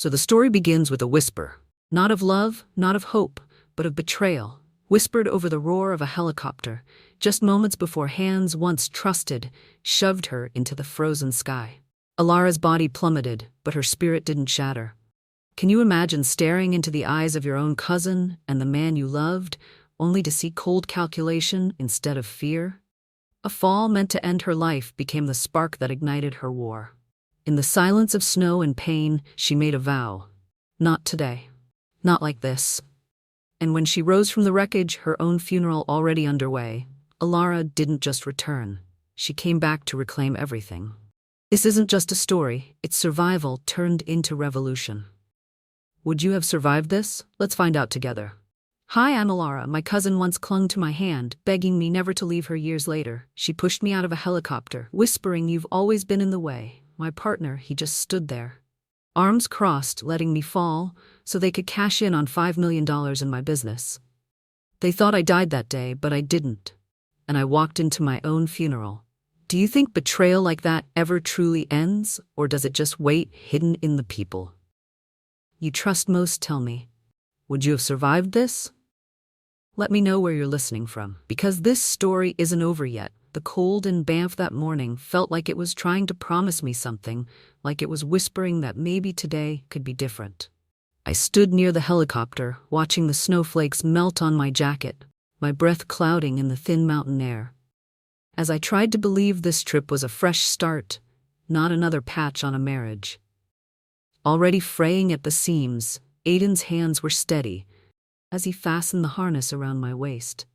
So the story begins with a whisper. Not of love, not of hope, but of betrayal, whispered over the roar of a helicopter, just moments before hands once trusted shoved her into the frozen sky. Elara's body plummeted, but her spirit didn't shatter. Can you imagine staring into the eyes of your own cousin and the man you loved, only to see cold calculation instead of fear? A fall meant to end her life became the spark that ignited her war. In the silence of snow and pain, she made a vow. Not today. Not like this. And when she rose from the wreckage, her own funeral already underway, Elara didn't just return. She came back to reclaim everything. This isn't just a story, it's survival turned into revolution. Would you have survived this? Let's find out together. Hi, I'm Elara. My cousin once clung to my hand, begging me never to leave her years later. She pushed me out of a helicopter, whispering, "You've always been in the way." My partner, he just stood there, arms crossed, letting me fall, so they could cash in on $5 million in my business. They thought I died that day, but I didn't. And I walked into my own funeral. Do you think betrayal like that ever truly ends, or does it just wait hidden in the people you trust most? Tell me, would you have survived this? Let me know where you're listening from, because this story isn't over yet. The cold in Banff that morning felt like it was trying to promise me something, like it was whispering that maybe today could be different. I stood near the helicopter, watching the snowflakes melt on my jacket, my breath clouding in the thin mountain air. As I tried to believe this trip was a fresh start, not another patch on a marriage. Already fraying at the seams, Aiden's hands were steady as he fastened the harness around my waist.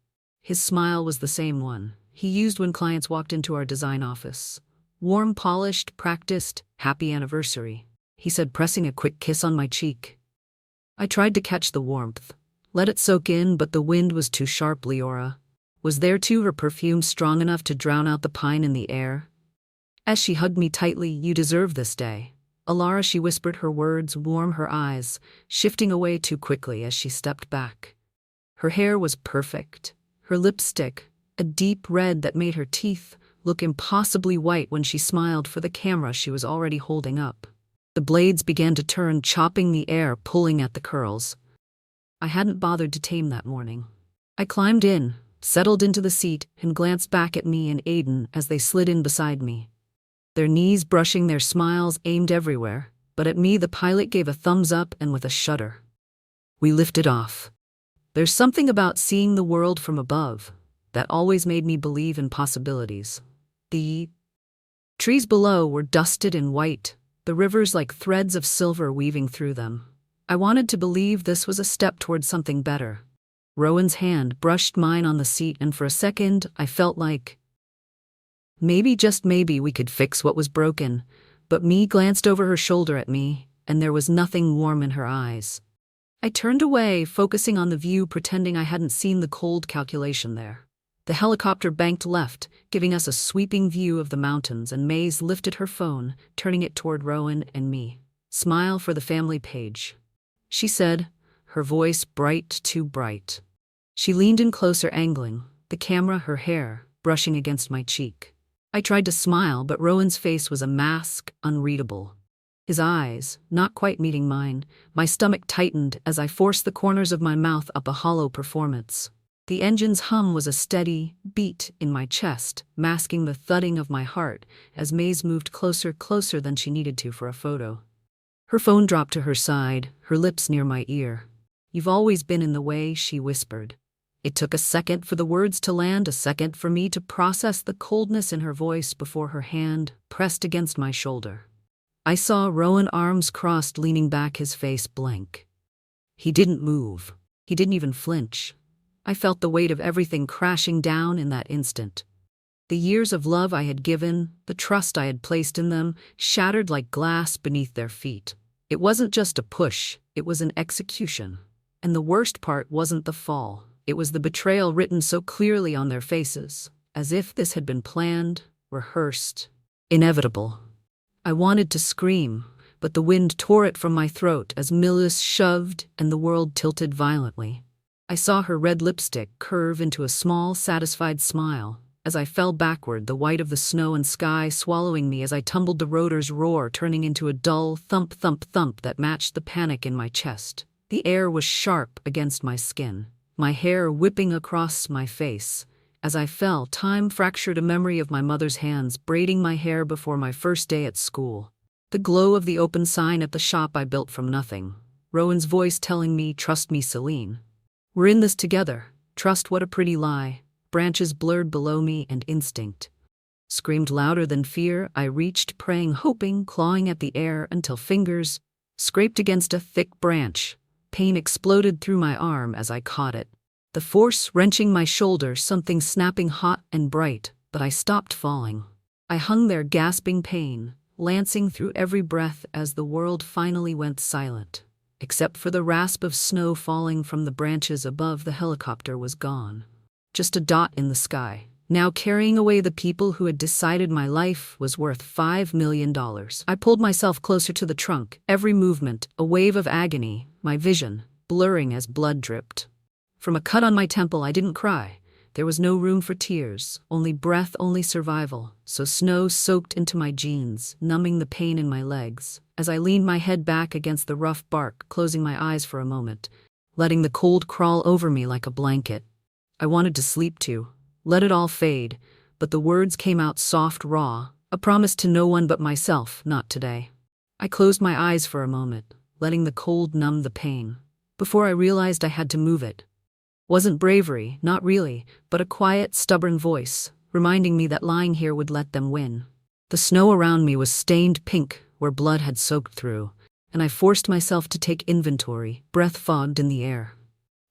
His smile was the same one he used when clients walked into our design office. Warm, polished, practiced, happy anniversary, he said, pressing a quick kiss on my cheek. I tried to catch the warmth, let it soak in, but the wind was too sharp. Elara was there too, her perfume strong enough to drown out the pine in the air. As she hugged me tightly, "You deserve this day." Elara, she whispered, her words warm, her eyes shifting away too quickly as she stepped back. Her hair was perfect, her lipstick a deep red that made her teeth look impossibly white when she smiled for the camera she was already holding up. The blades began to turn, chopping the air, pulling at the curls I hadn't bothered to tame that morning. I climbed in, settled into the seat, and glanced back at me and Aiden as they slid in beside me. Their knees brushing, their smiles aimed everywhere, but at me the pilot gave a thumbs up, and with a shudder, we lifted off. There's something about seeing the world from above that always made me believe in possibilities. The trees below were dusted in white, the rivers like threads of silver weaving through them. I wanted to believe this was a step toward something better. Rowan's hand brushed mine on the seat, and for a second I felt like maybe, just maybe, we could fix what was broken. But me glanced over her shoulder at me, and there was nothing warm in her eyes. I turned away, focusing on the view, pretending I hadn't seen the cold calculation there. The helicopter banked left, giving us a sweeping view of the mountains, and Maze lifted her phone, turning it toward Rowan and me. "Smile for the family page," she said, her voice bright, too bright. She leaned in closer, angling the camera, her hair brushing against my cheek. I tried to smile, but Rowan's face was a mask, unreadable. His eyes, not quite meeting mine, my stomach tightened as I forced the corners of my mouth up a hollow performance. The engine's hum was a steady beat in my chest, masking the thudding of my heart as Maze moved closer than she needed to for a photo. Her phone dropped to her side, her lips near my ear. "You've always been in the way," she whispered. It took a second for the words to land, a second for me to process the coldness in her voice before her hand pressed against my shoulder. I saw Rowan, arms crossed, leaning back, his face blank. He didn't move. He didn't even flinch. I felt the weight of everything crashing down in that instant. The years of love I had given, the trust I had placed in them, shattered like glass beneath their feet. It wasn't just a push, it was an execution. And the worst part wasn't the fall. It was the betrayal written so clearly on their faces, as if this had been planned, rehearsed, inevitable. I wanted to scream, but the wind tore it from my throat as Millis shoved and the world tilted violently. I saw her red lipstick curve into a small, satisfied smile, As I fell backward, the white of the snow and sky swallowing me as I tumbled, the rotor's roar turning into a dull thump thump thump that matched the panic in my chest. The air was sharp against my skin, my hair whipping across my face. As I fell, time fractured a memory of my mother's hands braiding my hair before my first day at school. The glow of the open sign at the shop I built from nothing. Rowan's voice telling me, "Trust me, Celine. We're in this together. Trust," what a pretty lie. Branches blurred below me and instinct screamed louder than fear. I reached, praying, hoping, clawing at the air until fingers scraped against a thick branch. Pain exploded through my arm as I caught it. The force wrenching my shoulder, something snapping hot and bright, but I stopped falling. I hung there gasping pain, lancing through every breath as the world finally went silent. Except for the rasp of snow falling from the branches above, the helicopter was gone. Just a dot in the sky, now carrying away the people who had decided my life was worth $5 million. I pulled myself closer to the trunk, every movement a wave of agony, my vision blurring as blood dripped. From a cut on my temple, I didn't cry. There was no room for tears, only breath, only survival. So snow soaked into my jeans, numbing the pain in my legs. As I leaned my head back against the rough bark, closing my eyes for a moment, letting the cold crawl over me like a blanket. I wanted to sleep too, let it all fade, but the words came out soft, raw, a promise to no one but myself, not today. I closed my eyes for a moment, letting the cold numb the pain, before I realized I had to move it. Wasn't bravery, not really, but a quiet, stubborn voice, reminding me that lying here would let them win. The snow around me was stained pink where blood had soaked through, and I forced myself to take inventory, breath fogged in the air.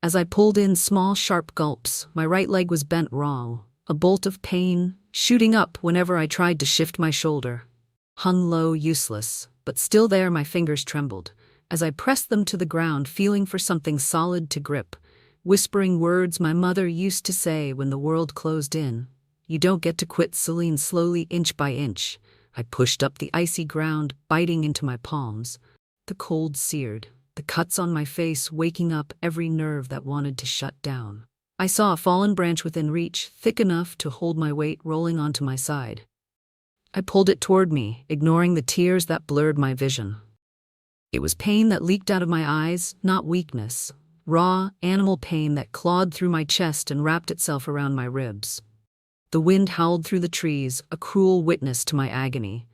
As I pulled in small, sharp gulps, my right leg was bent wrong, a bolt of pain shooting up whenever I tried to shift my shoulder. Hung low, useless, but still there. My fingers trembled as I pressed them to the ground, feeling for something solid to grip, whispering words my mother used to say when the world closed in. "You don't get to quit, Celine." Slowly, inch by inch, I pushed up the icy ground, biting into my palms. The cold seared, the cuts on my face waking up every nerve that wanted to shut down. I saw a fallen branch within reach, thick enough to hold my weight, rolling onto my side. I pulled it toward me, ignoring the tears that blurred my vision. It was pain that leaked out of my eyes, not weakness. Raw, animal pain that clawed through my chest and wrapped itself around my ribs. The wind howled through the trees, a cruel witness to my agony.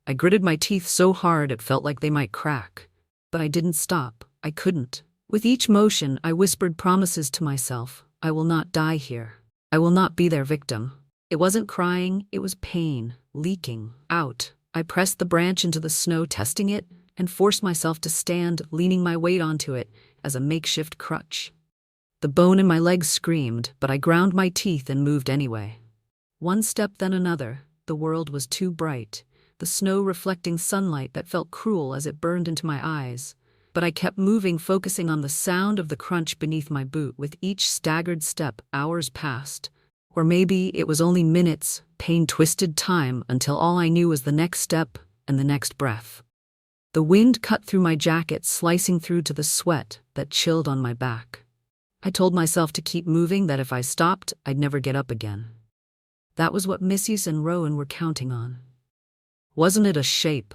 I gritted my teeth so hard it felt like they might crack. But I didn't stop. I couldn't. With each motion, I whispered promises to myself. I will not die here. I will not be their victim. It wasn't crying, it was pain, leaking out. I pressed the branch into the snow, testing it, and forced myself to stand, leaning my weight onto it as a makeshift crutch. The bone in my leg screamed, but I ground my teeth and moved anyway. One step, then another. The world was too bright, the snow reflecting sunlight that felt cruel as it burned into my eyes. But I kept moving, focusing on the sound of the crunch beneath my boot. With each staggered step, hours passed. Or maybe it was only minutes. Pain twisted time until all I knew was the next step and the next breath. The wind cut through my jacket, slicing through to the sweat that chilled on my back. I told myself to keep moving, that if I stopped, I'd never get up again. That was what Missus and Rowan were counting on. Wasn't it a shape?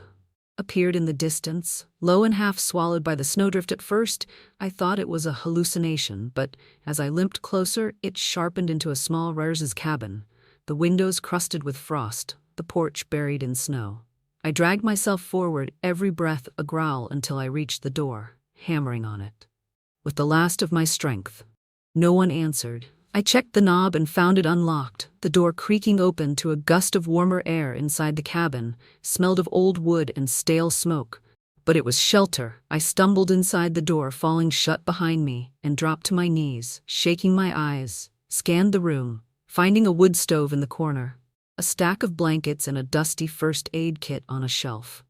Appeared in the distance, low and half swallowed by the snowdrift. At first, I thought it was a hallucination, but as I limped closer, it sharpened into a small Rars's cabin, the windows crusted with frost, the porch buried in snow. I dragged myself forward, every breath a growl, until I reached the door, hammering on it with the last of my strength. No one answered. I checked the knob and found it unlocked, the door creaking open to a gust of warmer air inside the cabin, smelled of old wood and stale smoke. But it was shelter. I stumbled inside the door, falling shut behind me, and dropped to my knees, shaking my eyes, scanned the room, finding a wood stove in the corner, a stack of blankets and a dusty first aid kit on a shelf.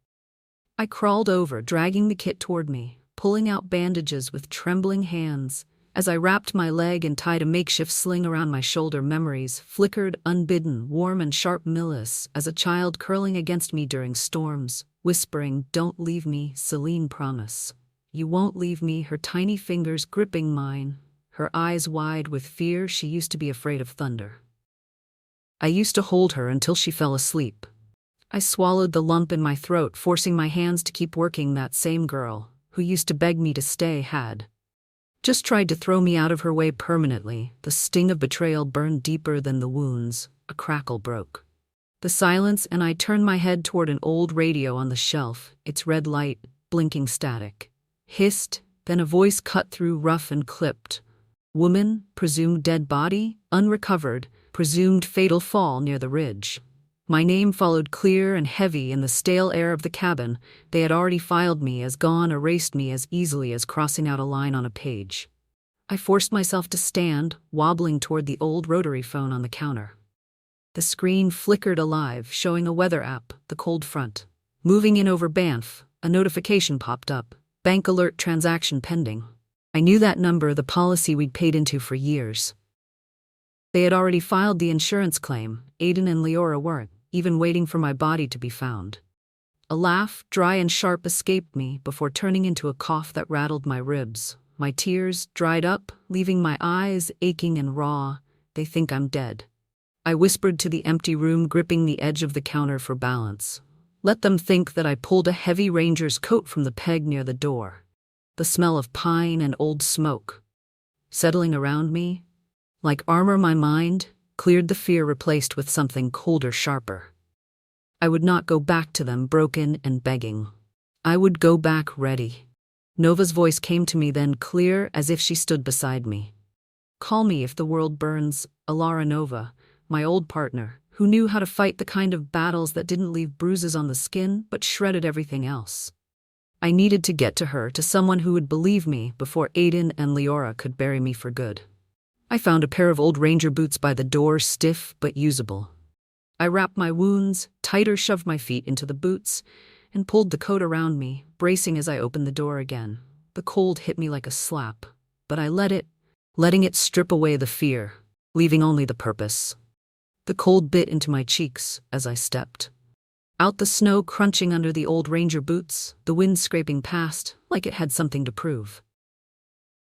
I crawled over, dragging the kit toward me, pulling out bandages with trembling hands. As I wrapped my leg and tied a makeshift sling around my shoulder, memories flickered unbidden, warm and sharp. Millis, as a child, curling against me during storms, whispering, "Don't leave me, Celine, promise. You won't leave me." Her tiny fingers gripping mine, her eyes wide with fear. She used to be afraid of thunder. I used to hold her until she fell asleep. I swallowed the lump in my throat, forcing my hands to keep working. That same girl, who used to beg me to stay, had just tried to throw me out of her way permanently. The sting of betrayal burned deeper than the wounds. A crackle broke the silence, and I turned my head toward an old radio on the shelf, its red light blinking static. Hissed, then a voice cut through, rough and clipped. Woman, presumed dead body, unrecovered, presumed fatal fall near the ridge. My name followed clear and heavy in the stale air of the cabin. They had already filed me as gone, erased me as easily as crossing out a line on a page. I forced myself to stand, wobbling toward the old rotary phone on the counter. The screen flickered alive, showing a weather app, the cold front. Moving in over Banff, a notification popped up. Bank alert, transaction pending. I knew that number, the policy we'd paid into for years. They had already filed the insurance claim. Aiden and Leora weren't, even waiting for my body to be found. A laugh, dry and sharp, escaped me before turning into a cough that rattled my ribs. My tears dried up, leaving my eyes aching and raw. They think I'm dead. I whispered to the empty room, gripping the edge of the counter for balance. Let them think that I pulled a heavy ranger's coat from the peg near the door. The smell of pine and old smoke settling around me. Like armor, my mind cleared, the fear replaced with something colder, sharper. I would not go back to them broken and begging. I would go back ready. Nova's voice came to me then, clear as if she stood beside me. Call me if the world burns. Elara. Nova, my old partner, who knew how to fight the kind of battles that didn't leave bruises on the skin but shredded everything else. I needed to get to her, to someone who would believe me before Aiden and Leora could bury me for good. I found a pair of old ranger boots by the door, stiff but usable. I wrapped my wounds tighter, shoved my feet into the boots, and pulled the coat around me, bracing as I opened the door again. The cold hit me like a slap, but I letting it strip away the fear, leaving only the purpose. The cold bit into my cheeks as I stepped out, the snow crunching under the old ranger boots, the wind scraping past like it had something to prove.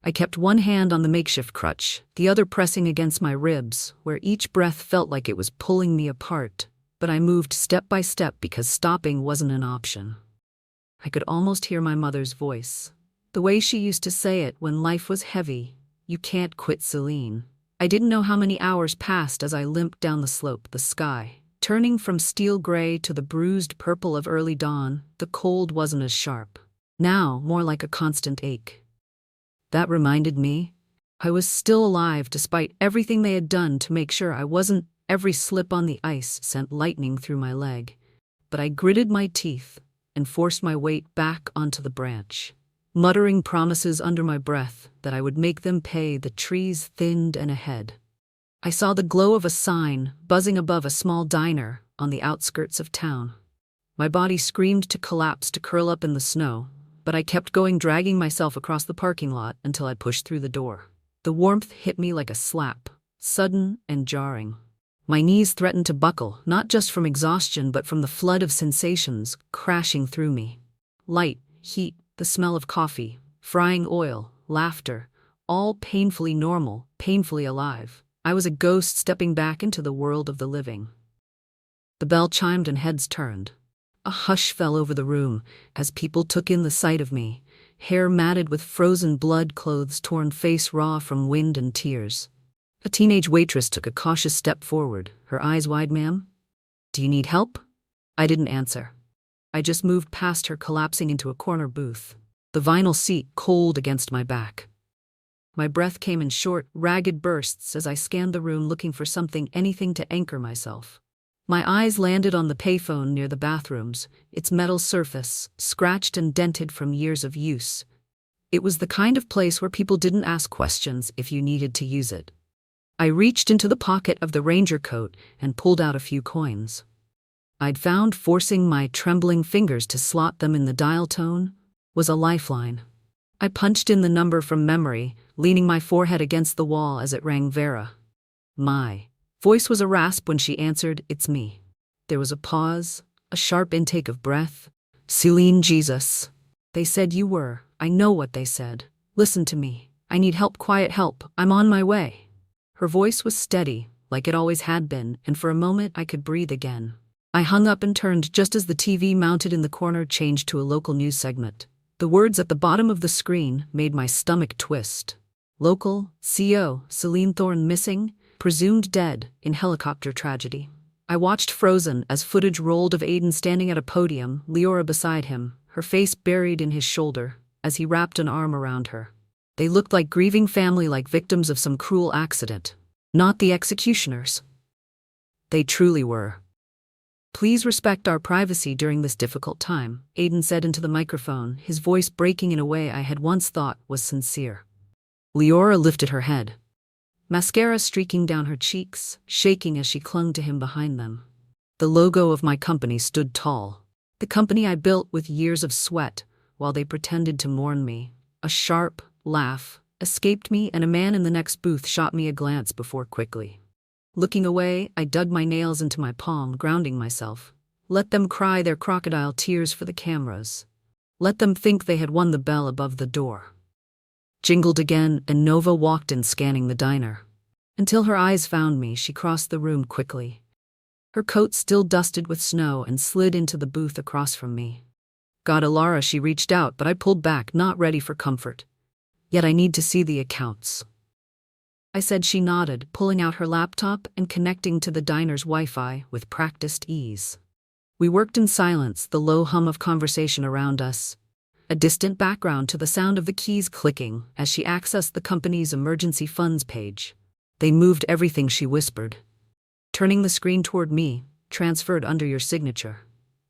I kept one hand on the makeshift crutch, the other pressing against my ribs, where each breath felt like it was pulling me apart, but I moved step by step because stopping wasn't an option. I could almost hear my mother's voice, the way she used to say it when life was heavy. You can't quit, Celine. I didn't know how many hours passed as I limped down the slope, the sky turning from steel gray to the bruised purple of early dawn. The cold wasn't as sharp. Now, more like a constant ache. That reminded me I was still alive despite everything they had done to make sure I wasn't. Every slip on the ice sent lightning through my leg, but I gritted my teeth and forced my weight back onto the branch, muttering promises under my breath that I would make them pay. The trees thinned, and ahead I saw the glow of a sign buzzing above a small diner on the outskirts of town. My body screamed to collapse, to curl up in the snow, but I kept going, dragging myself across the parking lot until I pushed through the door. The warmth hit me like a slap, sudden and jarring. My knees threatened to buckle, not just from exhaustion but from the flood of sensations crashing through me. Light, heat, the smell of coffee, frying oil, laughter, all painfully normal, painfully alive. I was a ghost stepping back into the world of the living. The bell chimed and heads turned. A hush fell over the room as people took in the sight of me, hair matted with frozen blood, clothes torn, face raw from wind and tears. A teenage waitress took a cautious step forward, her eyes wide. Ma'am? Do you need help? I didn't answer. I just moved past her, collapsing into a corner booth, the vinyl seat cold against my back. My breath came in short, ragged bursts as I scanned the room, looking for something, anything to anchor myself. My eyes landed on the payphone near the bathrooms, its metal surface scratched and dented from years of use. It was the kind of place where people didn't ask questions if you needed to use it. I reached into the pocket of the ranger coat and pulled out a few coins I'd found. Forcing my trembling fingers to slot them in the dial tone was a lifeline. I punched in the number from memory, leaning my forehead against the wall as it rang. Vera. My voice was a rasp when she answered. It's me. There was a pause, a sharp intake of breath. Celine. Jesus. They said you were. I know what they said. Listen to me. I need help, quiet help. I'm on my way. Her voice was steady, like it always had been, and for a moment I could breathe again. I hung up and turned just as the TV mounted in the corner changed to a local news segment. The words at the bottom of the screen made my stomach twist. Local, CO, Celine Thorne missing, presumed dead in helicopter tragedy. I watched frozen as footage rolled of Aiden standing at a podium, Elara beside him, her face buried in his shoulder, as he wrapped an arm around her. They looked like grieving family, like victims of some cruel accident. Not the executioners. They truly were. "Please respect our privacy during this difficult time," Aiden said into the microphone, his voice breaking in a way I had once thought was sincere. Elara lifted her head, mascara streaking down her cheeks, shaking as she clung to him behind them. The logo of my company stood tall. The company I built with years of sweat, while they pretended to mourn me. A sharp laugh escaped me, and a man in the next booth shot me a glance before quickly looking away. I dug my nails into my palm, grounding myself. Let them cry their crocodile tears for the cameras. Let them think they had won. The bell above the door jingled again, and Nova walked in, scanning the diner. Until her eyes found me, she crossed the room quickly, her coat still dusted with snow, and slid into the booth across from me. "God, Elara," she reached out, but I pulled back, not ready for comfort. "Yet I need to see the accounts," I said. She nodded, pulling out her laptop and connecting to the diner's Wi-Fi with practiced ease. We worked in silence, the low hum of conversation around us, a distant background to the sound of the keys clicking as she accessed the company's emergency funds page. "They moved everything," she whispered, turning the screen toward me. "Transferred under your signature.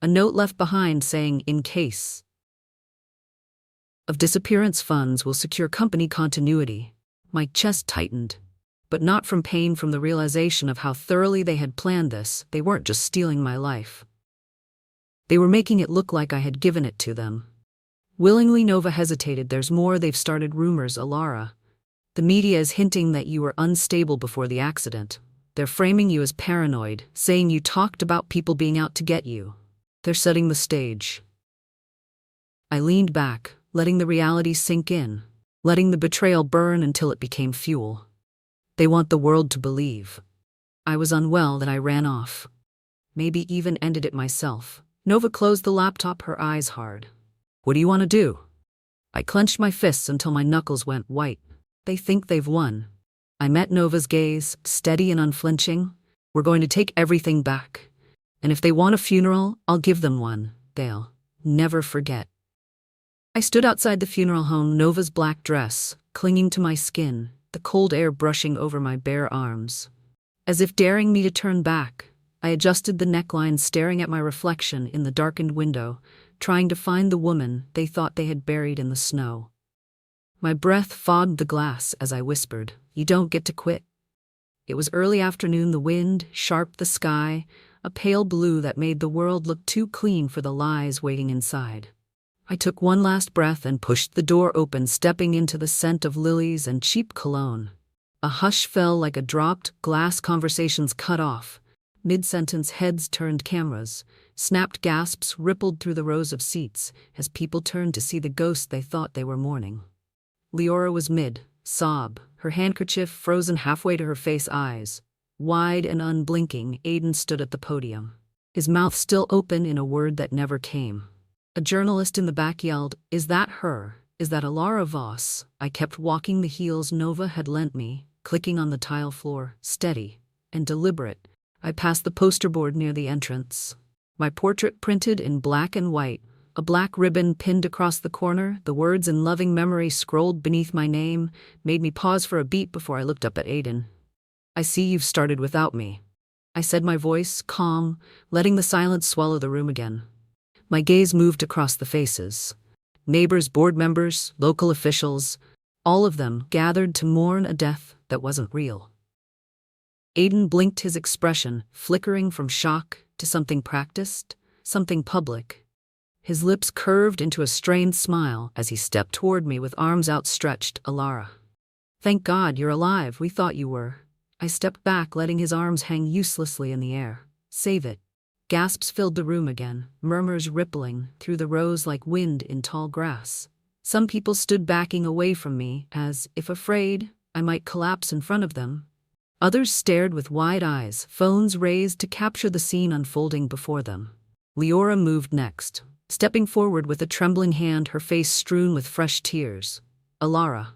A note left behind saying, in case of disappearance, funds will secure company continuity." My chest tightened, but not from pain, from the realization of how thoroughly they had planned this. They weren't just stealing my life. They were making it look like I had given it to them. Willingly. Nova hesitated. "There's more. They've started rumors, Elara. The media is hinting that you were unstable before the accident. They're framing you as paranoid, saying you talked about people being out to get you. They're setting the stage." I leaned back, letting the reality sink in, letting the betrayal burn until it became fuel. They want the world to believe I was unwell, that I ran off. Maybe even ended it myself. Nova closed the laptop, her eyes hard. "What do you want to do?" I clenched my fists until my knuckles went white. "They think they've won." I met Nova's gaze, steady and unflinching. "We're going to take everything back. And if they want a funeral, I'll give them one. They'll never forget." I stood outside the funeral home, Nova's black dress clinging to my skin, the cold air brushing over my bare arms. As if daring me to turn back, I adjusted the neckline, staring at my reflection in the darkened window, trying to find the woman they thought they had buried in the snow. My breath fogged the glass as I whispered, "You don't get to quit." It was early afternoon, the wind sharp, the sky a pale blue that made the world look too clean for the lies waiting inside. I took one last breath and pushed the door open, stepping into the scent of lilies and cheap cologne. A hush fell like a dropped glass, conversations cut off. Mid-sentence, heads turned, cameras snapped, gasps rippled through the rows of seats as people turned to see the ghost they thought they were mourning. Elara was mid-sob, her handkerchief frozen halfway to her face, eyes wide and unblinking. Aiden stood at the podium, his mouth still open in a word that never came. A journalist in the back yelled, "Is that her? Is that Elara Voss?" I kept walking, the heels Nova had lent me, clicking on the tile floor, steady and deliberate. I passed the poster board near the entrance. My portrait printed in black and white, a black ribbon pinned across the corner, the words "in loving memory" scrolled beneath my name, made me pause for a beat before I looked up at Aiden. "I see you've started without me," I said, my voice calm, letting the silence swallow the room again. My gaze moved across the faces. Neighbors, board members, local officials, all of them gathered to mourn a death that wasn't real. Aiden blinked, his expression flickering from shock to something practiced, something public. His lips curved into a strained smile as he stepped toward me with arms outstretched. "Elara, thank God you're alive. We thought you were." I stepped back, letting his arms hang uselessly in the air. "Save it." Gasps filled the room again, murmurs rippling through the rows like wind in tall grass. Some people stood backing away from me, as if afraid I might collapse in front of them. Others stared with wide eyes, phones raised to capture the scene unfolding before them. Elara moved next, stepping forward with a trembling hand, her face strewn with fresh tears. "Elara,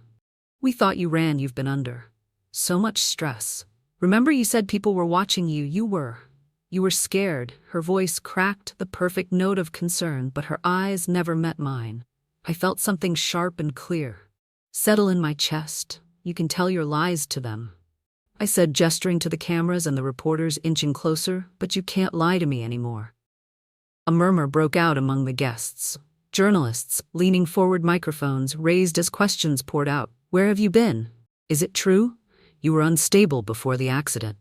we thought you ran. You've been under so much stress. Remember you said people were watching you? You were scared." Her voice cracked, the perfect note of concern, but her eyes never met mine. I felt something sharp and clear settle in my chest. "You can tell your lies to them," I said, gesturing to the cameras and the reporters inching closer, "but you can't lie to me anymore." A murmur broke out among the guests. Journalists, leaning forward, microphones raised as questions poured out. "Where have you been? Is it true? You were unstable before the accident.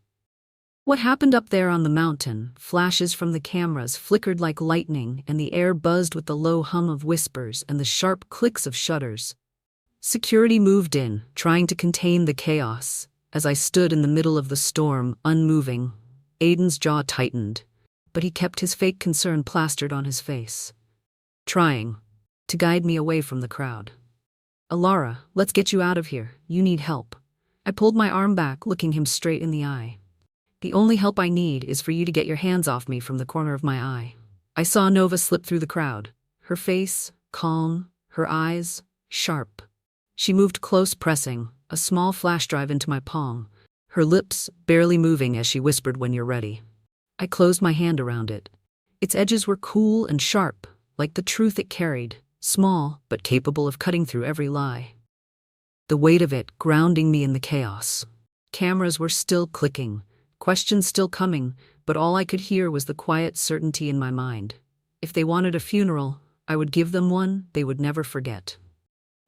What happened up there on the mountain?" Flashes from the cameras flickered like lightning, and the air buzzed with the low hum of whispers and the sharp clicks of shutters. Security moved in, trying to contain the chaos. As I stood in the middle of the storm, unmoving, Aiden's jaw tightened, but he kept his fake concern plastered on his face, trying to guide me away from the crowd. "Elara, let's get you out of here. You need help." I pulled my arm back, looking him straight in the eye. "The only help I need is for you to get your hands off me from the corner of my eye." I saw Nova slip through the crowd, her face calm, her eyes sharp. She moved close, pressing a small flash drive into my palm, her lips barely moving as she whispered, "When you're ready." I closed my hand around it. Its edges were cool and sharp, like the truth it carried, small but capable of cutting through every lie. The weight of it grounding me in the chaos. Cameras were still clicking, questions still coming, but all I could hear was the quiet certainty in my mind. If they wanted a funeral, I would give them one they would never forget.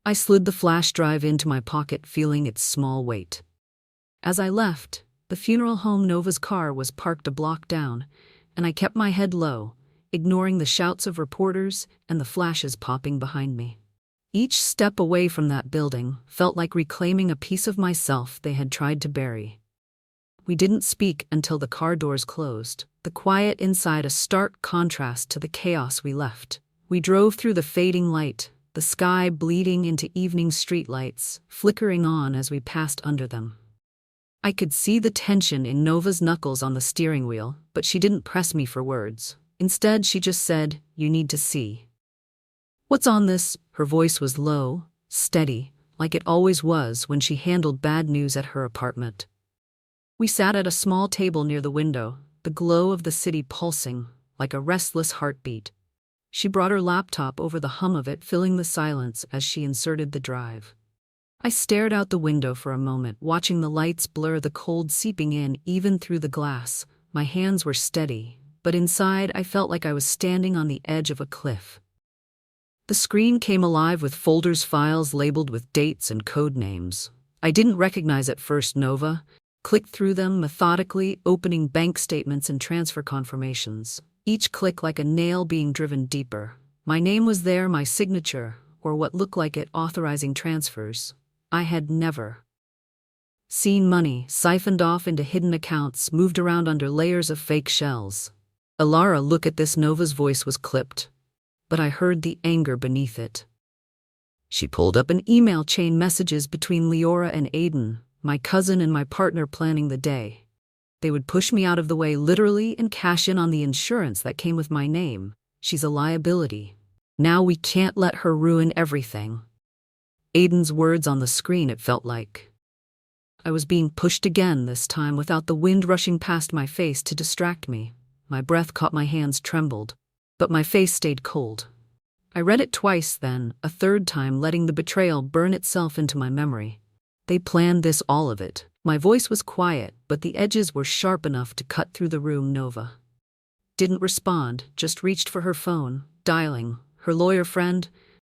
I slid the flash drive into my pocket, feeling its small weight. As I left, the funeral home Nova's car was parked a block down, and I kept my head low, ignoring the shouts of reporters and the flashes popping behind me. Each step away from that building felt like reclaiming a piece of myself they had tried to bury. We didn't speak until the car doors closed, the quiet inside a stark contrast to the chaos we left. We drove through the fading light, the sky bleeding into evening streetlights, flickering on as we passed under them. I could see the tension in Nova's knuckles on the steering wheel, but she didn't press me for words. Instead, she just said, "You need to see." "What's on this?" Her voice was low, steady, like it always was when she handled bad news at her apartment. We sat at a small table near the window, the glow of the city pulsing like a restless heartbeat. She brought her laptop over, the hum of it filling the silence as she inserted the drive. I stared out the window for a moment, watching the lights blur, the cold seeping in even through the glass. My hands were steady, but inside I felt like I was standing on the edge of a cliff. The screen came alive with folders, files labeled with dates and code names. I didn't recognize at first. Nova clicked through them methodically, opening bank statements and transfer confirmations, each click like a nail being driven deeper. My name was there, my signature, or what looked like it, authorizing transfers. I had never seen money siphoned off into hidden accounts, moved around under layers of fake shells. "Elara, look at this." Nova's voice was clipped, but I heard the anger beneath it. She pulled up an email chain, messages between Elara and Aiden, my cousin and my partner, planning the day they would push me out of the way, literally, and cash in on the insurance that came with my name. "She's a liability. Now we can't let her ruin everything." Aiden's words on the screen, it felt like I was being pushed again, this time without the wind rushing past my face to distract me. My breath caught, my hands trembled, but my face stayed cold. I read it twice, then a third time, letting the betrayal burn itself into my memory. They planned this, all of it. My voice was quiet, but the edges were sharp enough to cut through the room. Nova didn't respond, just reached for her phone, dialing her lawyer friend.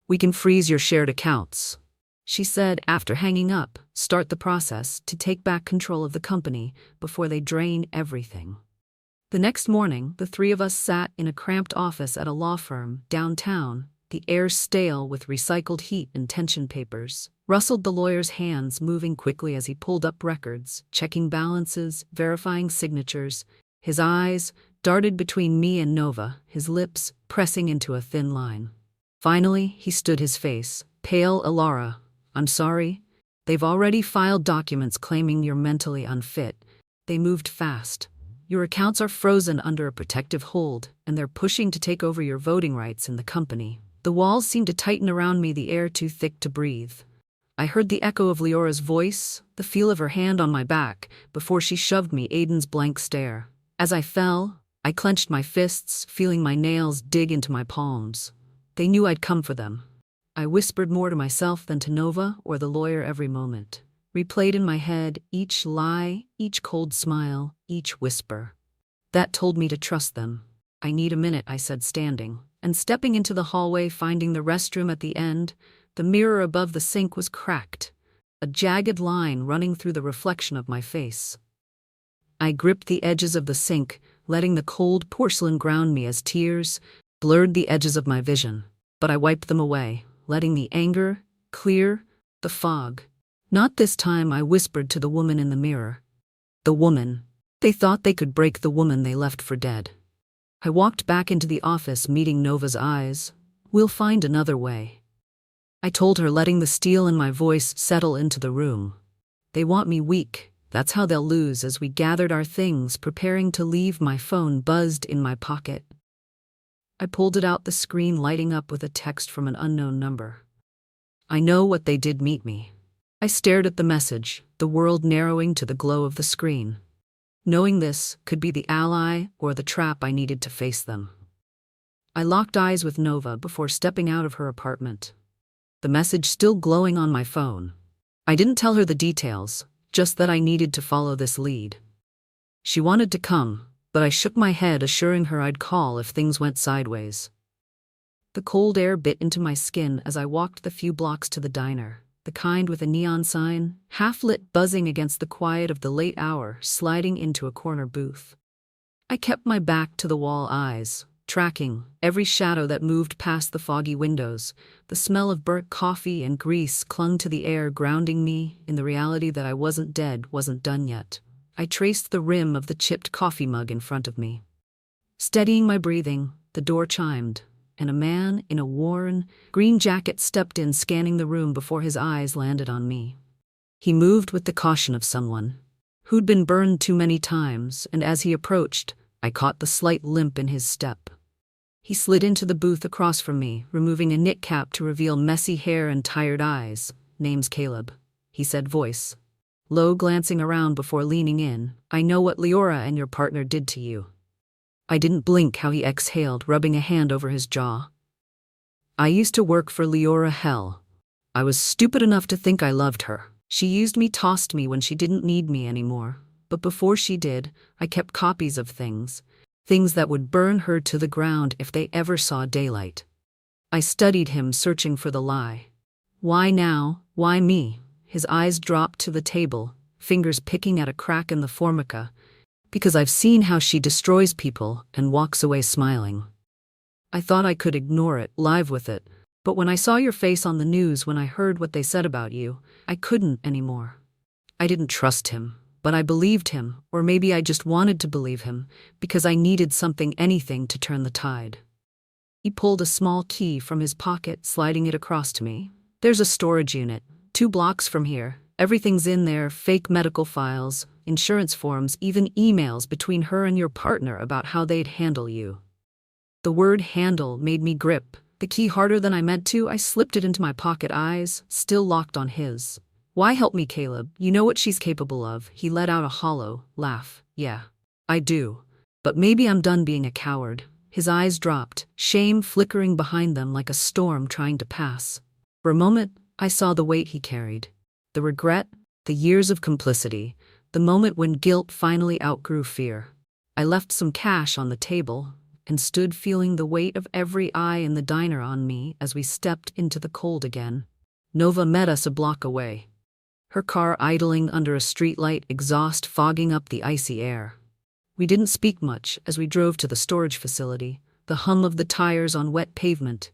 "We can freeze your shared accounts," she said after hanging up. "Start the process to take back control of the company before they drain everything." The next morning, the three of us sat in a cramped office at a law firm downtown, the air stale with recycled heat and tension papers. Rustled, the lawyer's hands moving quickly as he pulled up records, checking balances, verifying signatures. His eyes darted between me and Nova, his lips pressing into a thin line. Finally, he stood, his face pale. "Elara, I'm sorry. They've already filed documents claiming you're mentally unfit. They moved fast. Your accounts are frozen under a protective hold, and they're pushing to take over your voting rights in the company. The walls seemed to tighten around me, the air too thick to breathe. I heard the echo of Leora's voice, the feel of her hand on my back, before she shoved me Aiden's blank stare. As I fell, I clenched my fists, feeling my nails dig into my palms. They knew I'd come for them. I whispered more to myself than to Nova or the lawyer every moment. Replayed in my head each lie, each cold smile, each whisper. That told me to trust them. I need a minute, I said, standing, and stepping into the hallway, finding the restroom at the end. The mirror above the sink was cracked, a jagged line running through the reflection of my face. I gripped the edges of the sink, letting the cold porcelain ground me as tears blurred the edges of my vision. But I wiped them away, letting the anger clear the fog. Not this time, I whispered to the woman in the mirror. The woman. They thought they could break the woman they left for dead. I walked back into the office, meeting Nova's eyes. We'll find another way, I told her, letting the steel in my voice settle into the room. They want me weak. That's how they'll lose. As we gathered our things, preparing to leave, my phone buzzed in my pocket. I pulled it out, the screen lighting up with a text from an unknown number. I know what they did, meet me. I stared at the message, the world narrowing to the glow of the screen. Knowing this could be the ally or the trap, I needed to face them. I locked eyes with Nova before stepping out of her apartment, the message still glowing on my phone. I didn't tell her the details, just that I needed to follow this lead. She wanted to come, but I shook my head, assuring her I'd call if things went sideways. The cold air bit into my skin as I walked the few blocks to the diner, the kind with a neon sign, half-lit, buzzing against the quiet of the late hour, sliding into a corner booth. I kept my back to the wall, eyes tracking every shadow that moved past the foggy windows. The smell of burnt coffee and grease clung to the air, grounding me in the reality that I wasn't dead, wasn't done yet. I traced the rim of the chipped coffee mug in front of me. Steadying my breathing, the door chimed, and a man in a worn, green jacket stepped in, scanning the room before his eyes landed on me. He moved with the caution of someone who'd been burned too many times, and as he approached, I caught the slight limp in his step. He slid into the booth across from me, removing a knit cap to reveal messy hair and tired eyes. Name's Caleb, he said, voice low, glancing around before leaning in. I know what Leora and your partner did to you. I didn't blink. How he exhaled, rubbing a hand over his jaw. I used to work for Leora. Hell, I was stupid enough to think I loved her. She used me, tossed me when she didn't need me anymore. But before she did, I kept copies of things that would burn her to the ground if they ever saw daylight. I studied him, searching for the lie. Why now? Why me? His eyes dropped to the table, fingers picking at a crack in the formica. Because I've seen how she destroys people and walks away smiling. I thought I could ignore it, live with it, but when I saw your face on the news, when I heard what they said about you, I couldn't anymore. I didn't trust him, but I believed him, or maybe I just wanted to believe him, because I needed something, anything, to turn the tide. He pulled a small key from his pocket, sliding it across to me. There's a storage unit, 2 blocks from here. Everything's in there, fake medical files, insurance forms, even emails between her and your partner about how they'd handle you. The word handle made me grip the key harder than I meant to. I slipped it into my pocket, eyes still locked on his. Why help me, Caleb? You know what she's capable of. He let out a hollow laugh. Yeah, I do. But maybe I'm done being a coward. His eyes dropped, shame flickering behind them like a storm trying to pass. For a moment, I saw the weight he carried. The regret, the years of complicity, the moment when guilt finally outgrew fear. I left some cash on the table and stood feeling the weight of every eye in the diner on me as we stepped into the cold again. Nova met us a block away, her car idling under a streetlight, exhaust fogging up the icy air. We didn't speak much as we drove to the storage facility, the hum of the tires on wet pavement.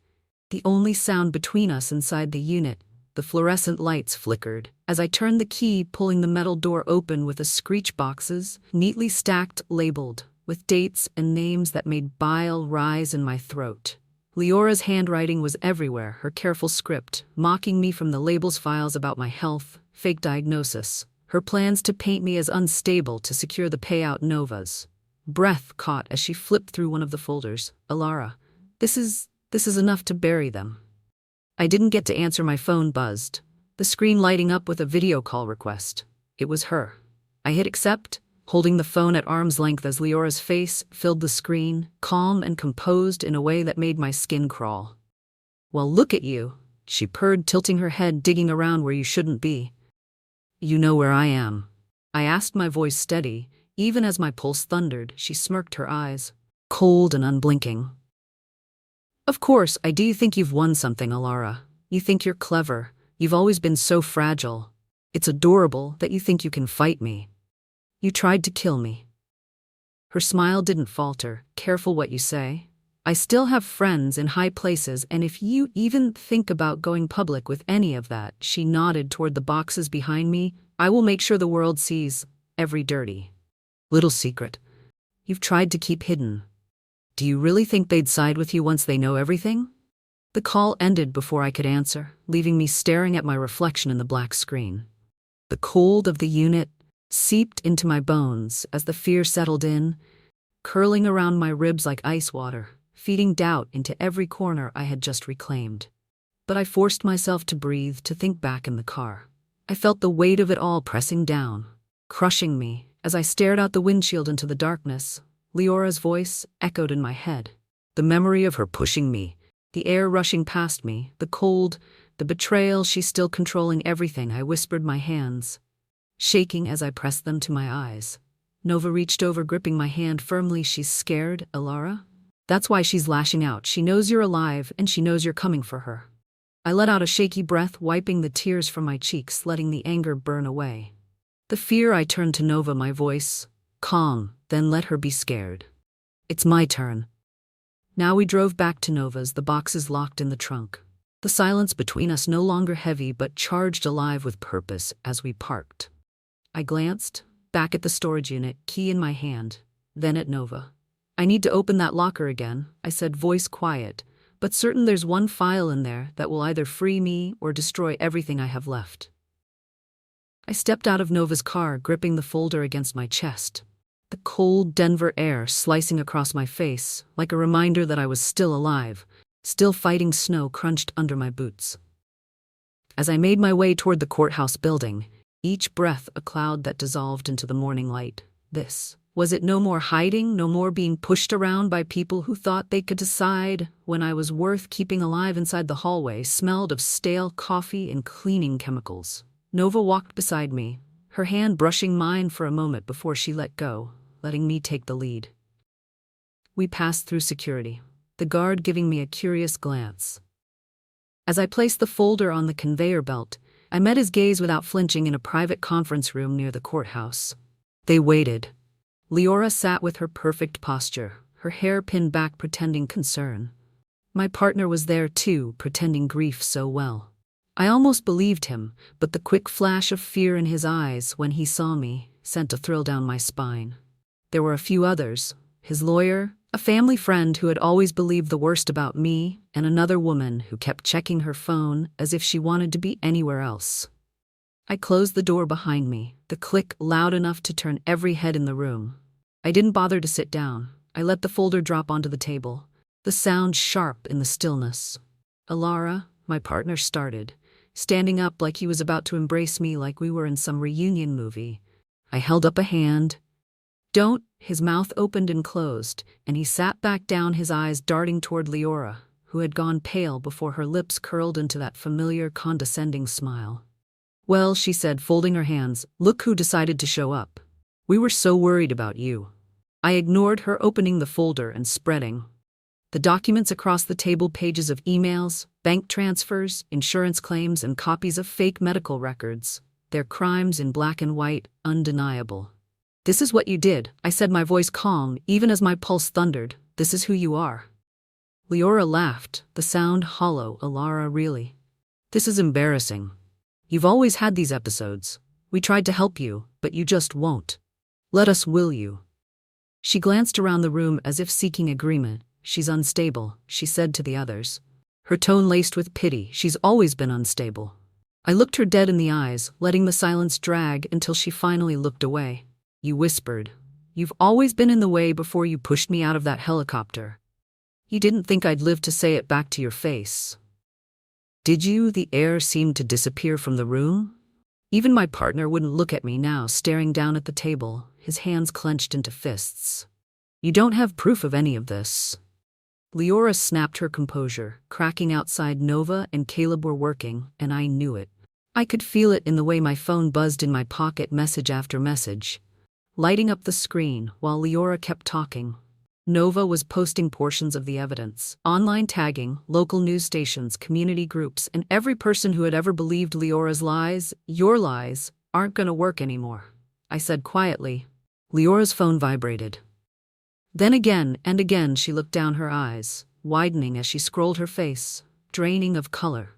The only sound between us inside the unit. The fluorescent lights flickered as I turned the key, pulling the metal door open with the screech boxes, neatly stacked, labeled, with dates and names that made bile rise in my throat. Leora's handwriting was everywhere, her careful script, mocking me from the labels, files about my health, fake diagnosis. Her plans to paint me as unstable to secure the payout. Nova's breath caught as she flipped through one of the folders. Elara, this is enough to bury them. I didn't get to answer. My phone buzzed, the screen lighting up with a video call request. It was her. I hit accept, holding the phone at arm's length as Leora's face filled the screen, calm and composed in a way that made my skin crawl. Well, look at you, she purred, tilting her head, digging around where you shouldn't be. You know where I am? I asked, my voice steady, even as my pulse thundered. She smirked, her eyes cold and unblinking. Of course, I do. You think you've won something, Elara. You think you're clever. You've always been so fragile. It's adorable that you think you can fight me. You tried to kill me. Her smile didn't falter. Careful what you say. I still have friends in high places, and if you even think about going public with any of that, she nodded toward the boxes behind me, I will make sure the world sees every dirty little secret you've tried to keep hidden. Do you really think they'd side with you once they know everything? The call ended before I could answer, leaving me staring at my reflection in the black screen. The cold of the unit seeped into my bones as the fear settled in, curling around my ribs like ice water, feeding doubt into every corner I had just reclaimed. But I forced myself to breathe, to think back in the car. I felt the weight of it all pressing down, crushing me, as I stared out the windshield into the darkness. Leora's voice echoed in my head. The memory of her pushing me, the air rushing past me, the cold, the betrayal. She's still controlling everything. I whispered, my hands shaking as I pressed them to my eyes. Nova reached over, gripping my hand firmly. She's scared, Elara. That's why she's lashing out. She knows you're alive, and she knows you're coming for her. I let out a shaky breath, wiping the tears from my cheeks, letting the anger burn away. The fear. I turned to Nova, my voice calm. Then let her be scared. It's my turn. Now we drove back to Nova's, the boxes locked in the trunk. The silence between us no longer heavy but charged, alive with purpose as we parked. I glanced back at the storage unit, key in my hand, then at Nova. I need to open that locker again, I said, voice quiet, but certain. There's one file in there that will either free me or destroy everything I have left. I stepped out of Nova's car, gripping the folder against my chest. The cold Denver air slicing across my face, like a reminder that I was still alive, still fighting. Snow crunched under my boots. As I made my way toward the courthouse building, each breath a cloud that dissolved into the morning light. This was it. No more hiding, no more being pushed around by people who thought they could decide when I was worth keeping alive. Inside, the hallway smelled of stale coffee and cleaning chemicals. Nova walked beside me, her hand brushing mine for a moment before she let go, letting me take the lead. We passed through security, the guard giving me a curious glance. As I placed the folder on the conveyor belt, I met his gaze without flinching. In a private conference room near the courthouse. They waited. Leora sat with her perfect posture, her hair pinned back, pretending concern. My partner was there too, pretending grief so well. I almost believed him, but the quick flash of fear in his eyes when he saw me sent a thrill down my spine. There were a few others, his lawyer, a family friend who had always believed the worst about me, and another woman who kept checking her phone as if she wanted to be anywhere else. I closed the door behind me, the click loud enough to turn every head in the room. I didn't bother to sit down. I let the folder drop onto the table, the sound sharp in the stillness. Elara, my partner, started, standing up like he was about to embrace me, like we were in some reunion movie. I held up a hand. Don't. His mouth opened and closed, and he sat back down, his eyes darting toward Leora, who had gone pale before her lips curled into that familiar, condescending smile. Well, she said, folding her hands, look who decided to show up. We were so worried about you. I ignored her, opening the folder and spreading the documents across the table, pages of emails, bank transfers, insurance claims, and copies of fake medical records. Their crimes in black and white, undeniable. This is what you did, I said, my voice calm, even as my pulse thundered. This is who you are. Leora laughed, the sound hollow. Elara, really? This is embarrassing. You've always had these episodes. We tried to help you, but you just won't. Let us, will you? She glanced around the room as if seeking agreement. She's unstable, she said to the others, her tone laced with pity. She's always been unstable. I looked her dead in the eyes, letting the silence drag until she finally looked away. You whispered. You've always been in the way before you pushed me out of that helicopter. You didn't think I'd live to say it back to your face. Did you? The air seemed to disappear from the room. Even my partner wouldn't look at me now, staring down at the table, his hands clenched into fists. You don't have proof of any of this. Leora snapped her composure. Cracking outside, Nova and Caleb were working, and I knew it. I could feel it in the way my phone buzzed in my pocket, message after message, lighting up the screen while Leora kept talking. Nova was posting portions of the evidence, online tagging, local news stations, community groups, and every person who had ever believed Leora's lies. Your lies aren't gonna work anymore, I said quietly. Leora's phone vibrated. Then again and again she looked down, her eyes widening as she scrolled, her face draining of color.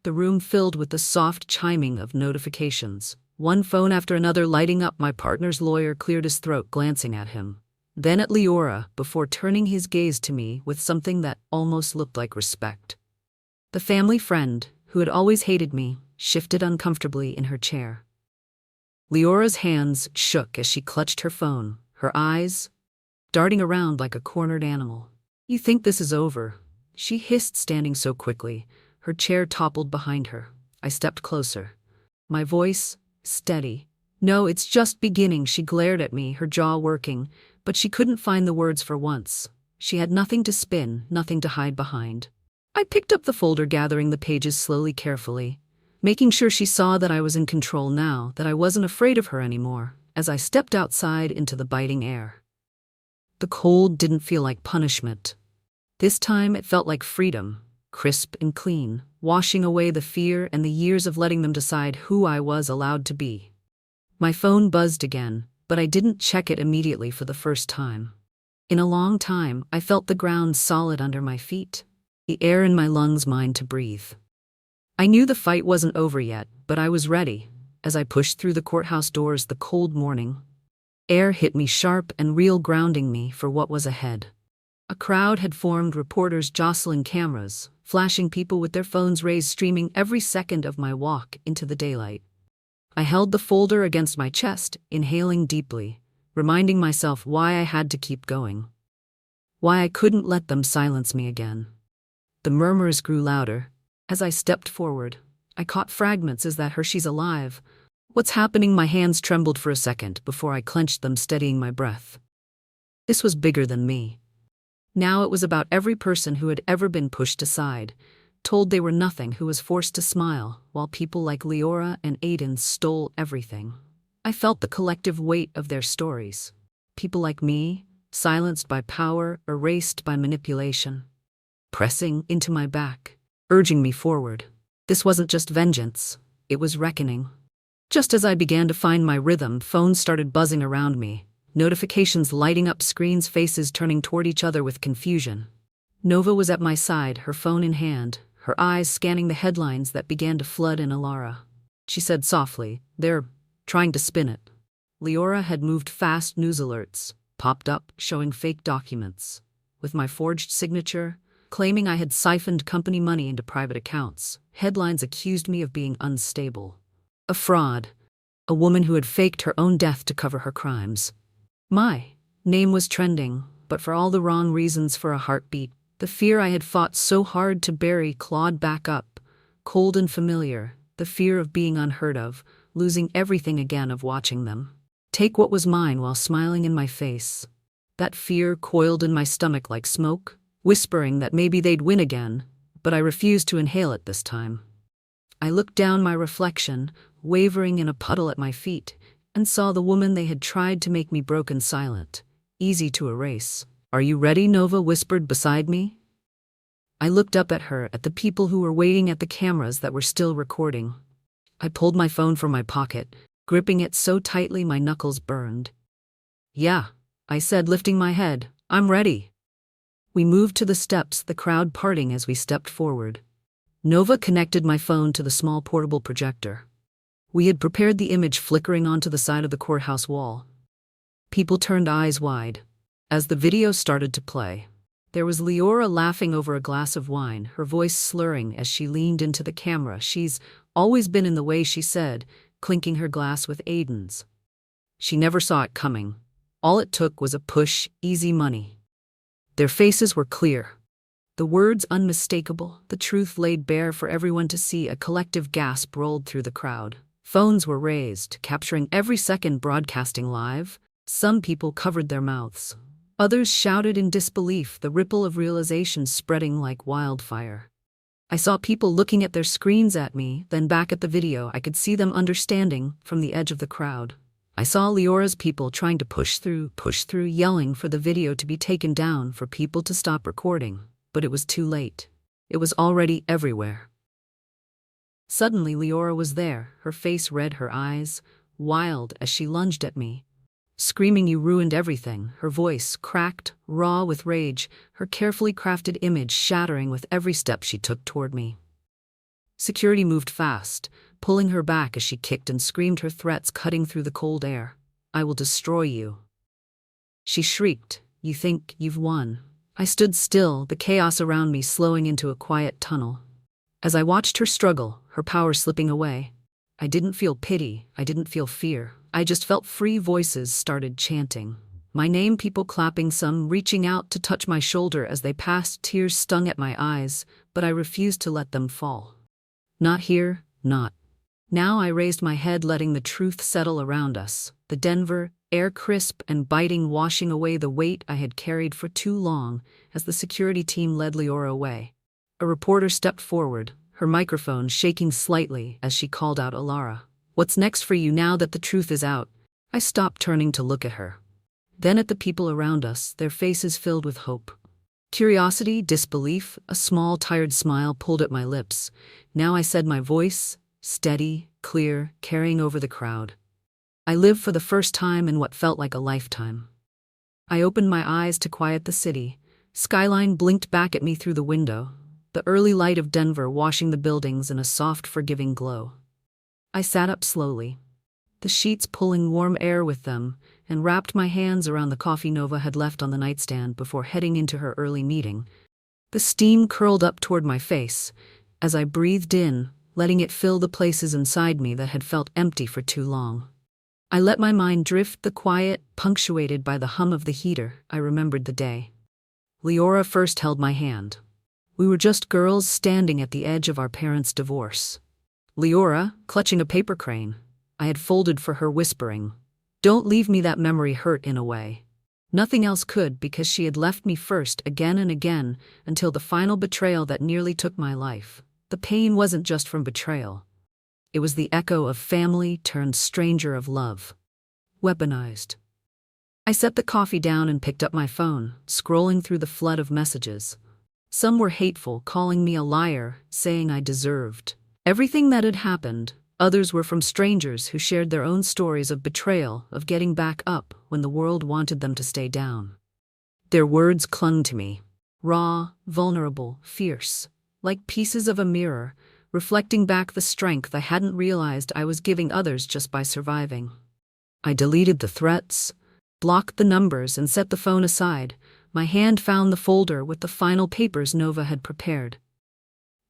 The room filled with the soft chiming of notifications, one phone after another lighting up. My partner's lawyer cleared his throat, glancing at him, then at Leora, before turning his gaze to me with something that almost looked like respect. The family friend, who had always hated me, shifted uncomfortably in her chair. Leora's hands shook as she clutched her phone, her eyes darting around like a cornered animal. You think this is over? She hissed, standing so quickly. Her chair toppled behind her. I stepped closer, my voice steady. No, it's just beginning. She glared at me, her jaw working, but she couldn't find the words for once. She had nothing to spin, nothing to hide behind. I picked up the folder, gathering the pages slowly, carefully, making sure she saw that I was in control now, that I wasn't afraid of her anymore. As I stepped outside into the biting air, the cold didn't feel like punishment. This time it felt like freedom, crisp and clean, washing away the fear and the years of letting them decide who I was allowed to be. My phone buzzed again, but I didn't check it immediately. For the first time in a long time, I felt the ground solid under my feet, the air in my lungs mine to breathe. I knew the fight wasn't over yet, but I was ready. As I pushed through the courthouse doors, the cold morning air hit me sharp and real, grounding me for what was ahead. A crowd had formed, reporters jostling cameras, flashing people with their phones raised, streaming every second of my walk into the daylight. I held the folder against my chest, inhaling deeply, reminding myself why I had to keep going, why I couldn't let them silence me again. The murmurs grew louder. As I stepped forward, I caught fragments. Is that her? She's alive. What's happening? My hands trembled for a second before I clenched them, steadying my breath. This was bigger than me. Now it was about every person who had ever been pushed aside, told they were nothing, who was forced to smile, while people like Leora and Aiden stole everything. I felt the collective weight of their stories. People like me, silenced by power, erased by manipulation, pressing into my back, urging me forward. This wasn't just vengeance, it was reckoning. Just as I began to find my rhythm, phones started buzzing around me, notifications lighting up screens, faces turning toward each other with confusion. Nova was at my side, her phone in hand, her eyes scanning the headlines that began to flood in Elara. She said softly, "They're trying to spin it." Leora had moved fast. News alerts popped up, showing fake documents with my forged signature, claiming I had siphoned company money into private accounts. Headlines accused me of being unstable, a fraud, a woman who had faked her own death to cover her crimes. My name was trending, but for all the wrong reasons. For a heartbeat, the fear I had fought so hard to bury clawed back up, cold and familiar, the fear of being unheard of, losing everything again, of watching them take what was mine while smiling in my face. That fear coiled in my stomach like smoke, whispering that maybe they'd win again, but I refused to inhale it this time. I looked down, my reflection wavering in a puddle at my feet, and saw the woman they had tried to make me broken, silent, easy to erase. "Are you ready?" Nova whispered beside me. I looked up at her, at the people who were waiting, at the cameras that were still recording. I pulled my phone from my pocket, gripping it so tightly my knuckles burned. "Yeah," I said, lifting my head. "I'm ready." We moved to the steps, the crowd parting as we stepped forward. Nova connected my phone to the small portable projector. We had prepared the image, flickering onto the side of the courthouse wall. People turned, eyes wide, as the video started to play. There was Leora laughing over a glass of wine, her voice slurring as she leaned into the camera. "She's Always been in the way, she said, clinking her glass with Aiden's. She never saw it coming. All it took was a push, easy money. Their faces were clear. The words unmistakable, the truth laid bare for everyone to see. A collective gasp rolled through the crowd. Phones were raised, capturing every second, broadcasting live. Some people covered their mouths. Others shouted in disbelief, the ripple of realization spreading like wildfire. I saw people looking at their screens at me, then back at the video. I could see them understanding from the edge of the crowd. I saw Leora's people trying to push through, yelling for the video to be taken down, for people to stop recording. But it was too late. It was already everywhere. Suddenly Leora was there, her face red, her eyes wild as she lunged at me, screaming, "You ruined everything," her voice cracked, raw with rage, her carefully crafted image shattering with every step she took toward me. Security moved fast, pulling her back as she kicked and screamed, her threats cutting through the cold air. "I will destroy you," she shrieked. "You think you've won." I stood still, the chaos around me slowing into a quiet tunnel. As I watched her struggle, her power slipping away, I didn't feel pity, I didn't feel fear. I just felt free. Voices started chanting my name, people clapping, some reaching out to touch my shoulder as they passed. Tears stung at my eyes, but I refused to let them fall. Not here, not now. I raised my head, letting the truth settle around us. The Denver air crisp and biting, washing away the weight I had carried for too long. As the security team led Leora away, a reporter stepped forward, her microphone shaking slightly as she called out, "Elara, what's next for you now that the truth is out?" I stopped, turning to look at her. Then at the people around us, their faces filled with hope. Curiosity, disbelief, a small, tired smile pulled at my lips. Now I said, my voice steady, clear, carrying over the crowd. I lived for the first time in what felt like a lifetime. I opened my eyes to quiet the city. Skyline blinked back at me through the window, the early light of Denver washing the buildings in a soft, forgiving glow. I sat up slowly, the sheets pulling warm air with them, and wrapped my hands around the coffee Nova had left on the nightstand before heading into her early meeting. The steam curled up toward my face as I breathed in, letting it fill the places inside me that had felt empty for too long. I let my mind drift, the quiet punctuated by the hum of the heater. I remembered the day Leora first held my hand. We were just girls standing at the edge of our parents' divorce. Leora, clutching a paper crane I had folded for her, whispering, "Don't leave me." That memory hurt in a way. Nothing else could, because she had left me first, again and again, until the final betrayal that nearly took my life. The pain wasn't just from betrayal. It was the echo of family turned stranger, of love. Weaponized. I set the coffee down and picked up my phone, scrolling through the flood of messages. Some were hateful, calling me a liar, saying I deserved everything that had happened. Others were from strangers who shared their own stories of betrayal, of getting back up when the world wanted them to stay down. Their words clung to me, raw, vulnerable, fierce, like pieces of a mirror, reflecting back the strength I hadn't realized I was giving others just by surviving. I deleted the threats, blocked the numbers, and set the phone aside. My hand found the folder with the final papers Nova had prepared.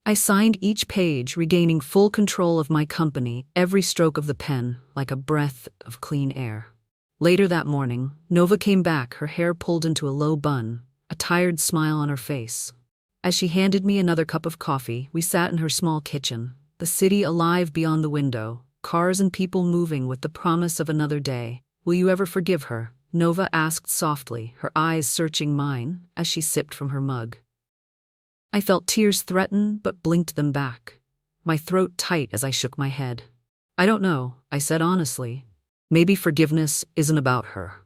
I signed each page, regaining full control of my company, every stroke of the pen like a breath of clean air. Later that morning, Nova came back, her hair pulled into a low bun, a tired smile on her face. As she handed me another cup of coffee, we sat in her small kitchen, the city alive beyond the window, cars and people moving with the promise of another day. "Will you ever forgive her?" Nova asked softly, her eyes searching mine as she sipped from her mug. I felt tears threaten, but blinked them back, my throat tight as I shook my head. "I don't know," I said honestly. "Maybe forgiveness isn't about her.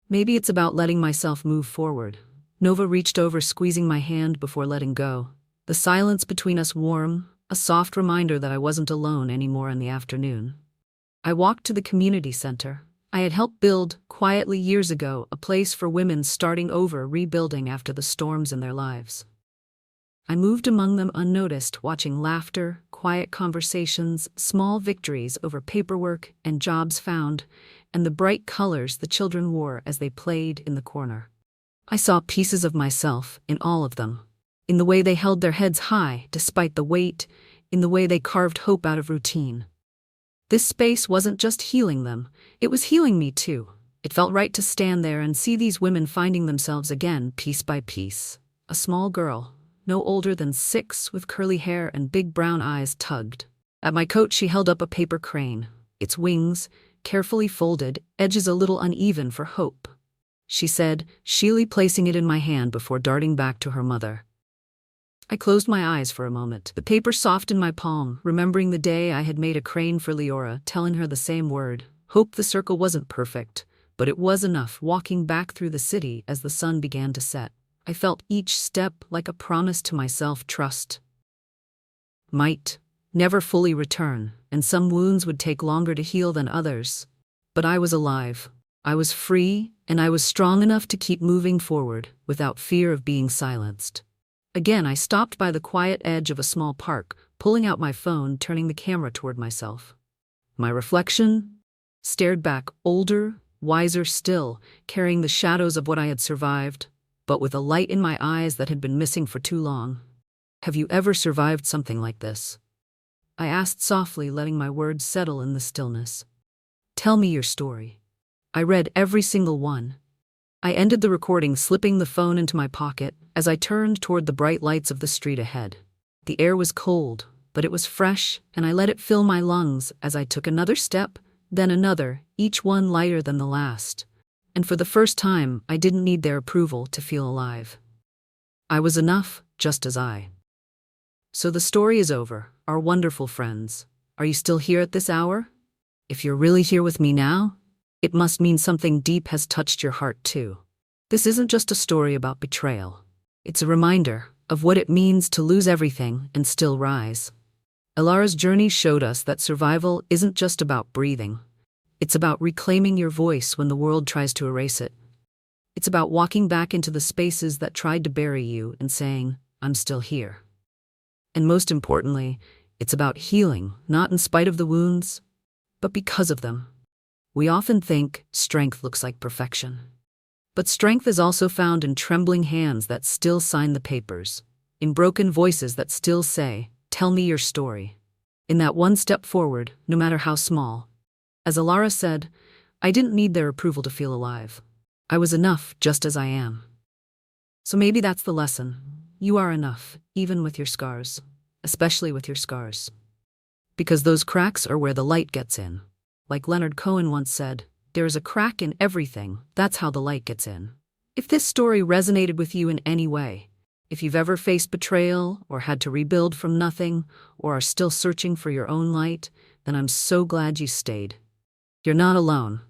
Maybe it's about letting myself move forward." Nova reached over, squeezing my hand before letting go. The silence between us warm, a soft reminder that I wasn't alone anymore in the afternoon. I walked to the community center. I had helped build, quietly years ago, a place for women starting over, rebuilding after the storms in their lives. I moved among them unnoticed, watching laughter, quiet conversations, small victories over paperwork and jobs found, and the bright colors the children wore as they played in the corner. I saw pieces of myself in all of them, in the way they held their heads high despite the weight, in the way they carved hope out of routine. This space wasn't just healing them, it was healing me too. It felt right to stand there and see these women finding themselves again, piece by piece. A small girl, no older than 6, with curly hair and big brown eyes, tugged at my coat. She held up a paper crane, its wings, carefully folded, edges a little uneven for hope. She said, shyly placing it in my hand before darting back to her mother. I closed my eyes for a moment, the paper soft in my palm, remembering the day I had made a crane for Elara, telling her the same word. Hope. The circle wasn't perfect, but it was enough. Walking back through the city as the sun began to set, I felt each step like a promise to myself. Trust might never fully return, and some wounds would take longer to heal than others. But I was alive, I was free, and I was strong enough to keep moving forward without fear of being silenced. Again, I stopped by the quiet edge of a small park, pulling out my phone, turning the camera toward myself. My reflection stared back, older, wiser still, carrying the shadows of what I had survived, but with a light in my eyes that had been missing for too long. Have you ever survived something like this? I asked softly, letting my words settle in the stillness. Tell me your story. I read every single one. I ended the recording, slipping the phone into my pocket as I turned toward the bright lights of the street ahead. The air was cold, but it was fresh, and I let it fill my lungs as I took another step, then another, each one lighter than the last. And for the first time, I didn't need their approval to feel alive. I was enough, just as I. So the story is over, our wonderful friends. Are you still here at this hour? If you're really here with me now, it must mean something deep has touched your heart too. This isn't just a story about betrayal. It's a reminder of what it means to lose everything and still rise. Elara's journey showed us that survival isn't just about breathing. It's about reclaiming your voice when the world tries to erase it. It's about walking back into the spaces that tried to bury you and saying, I'm still here. And most importantly, it's about healing, not in spite of the wounds, but because of them. We often think strength looks like perfection. But strength is also found in trembling hands that still sign the papers, in broken voices that still say, tell me your story. In that one step forward, no matter how small. As Elara said, I didn't need their approval to feel alive. I was enough just as I am. So maybe that's the lesson. You are enough, even with your scars, especially with your scars. Because those cracks are where the light gets in. Like Leonard Cohen once said, there is a crack in everything, that's how the light gets in. If this story resonated with you in any way, if you've ever faced betrayal or had to rebuild from nothing or are still searching for your own light, then I'm so glad you stayed. You're not alone.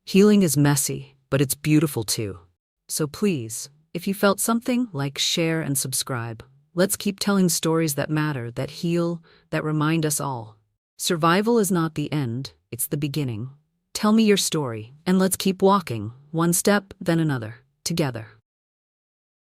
Healing is messy, but it's beautiful too. So please, if you felt something, like, share, and subscribe. Let's keep telling stories that matter, that heal, that remind us all. Survival is not the end, it's the beginning. Tell me your story, and let's keep walking, one step, then another, together.